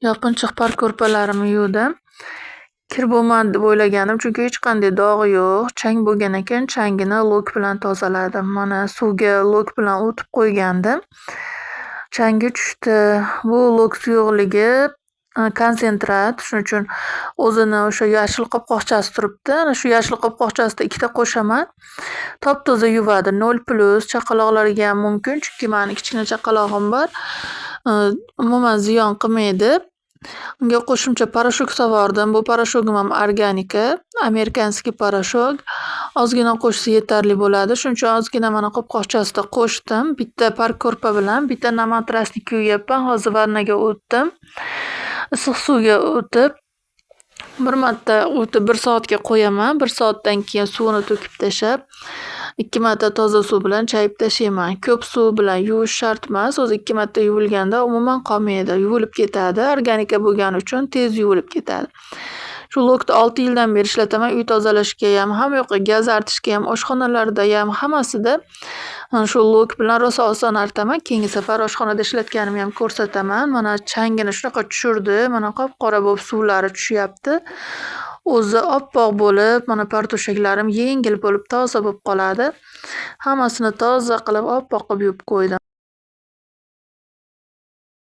Yopinchiq parko'rpalarimni yuvdim. Kir bo'lmadi deb o'ylaganim, chunki hech qanday dog'i yo'q. Chang bo'lgan ekan, changini lok bilan tozaladim. Mana suvga lok bilan o'tib qo'ygandim. Changi tushdi. Bu lok suyuqligi konsentrat. Shuning uchun o'zini o'sha yashil qopqoqchasi turibdi. Ana shu yashil qopqoqchasida ikkita qo'shaman. Top-toza yuvadi. 0+. Chaqaloqlarga ham mumkin, chunki mani kichkina chaqalog'im bor. Umuman ziyon qilmaydi. Unga qo'shimcha parashok sovordim. Bu parashogim ham organika, amerikanskiy parashok. Ozgina qo'shsa yetarli bo'ladi. Shuning uchun ozgina mana qopqoqchasida qo'shdim. Bitta parko'rpa bilan bitta namatrasni kuyapman. Hozir vannaga o'tdim. Issiq suvga o'tib, bir marta o'tib 1 soatga qo'yaman. 1 soatdan keyin suvini to'kib tashlab, 2 marta toza suv bilan chayib tashlayman. Ko'p suv bilan yuvish shart emas. O'zi 2 marta yuvilganda umuman qolmaydi, yuvilib ketadi. Organika bo'lgani uchun tez yuvilib ketadi. Shu lokni 6 yildan beri ishlataman. Uy tozalashga ham, hamma yoqqa gaz artishga ham, oshxonalarda ham, hammasida shu lok bilan rosa oson artaman. Keyingi safar oshxonada ishlatganimni ham ko'rsataman. Mana changini shunaqa tushirdi. Mana qop-qora bo'lib suvlari tushyapti. O'zi oppoq bo'lib, mana parto'shaklarim yengil bo'lib, toza bo'lib qoladi. Hammasini toza qilib, oppoq qilib yuvib qo'ydim.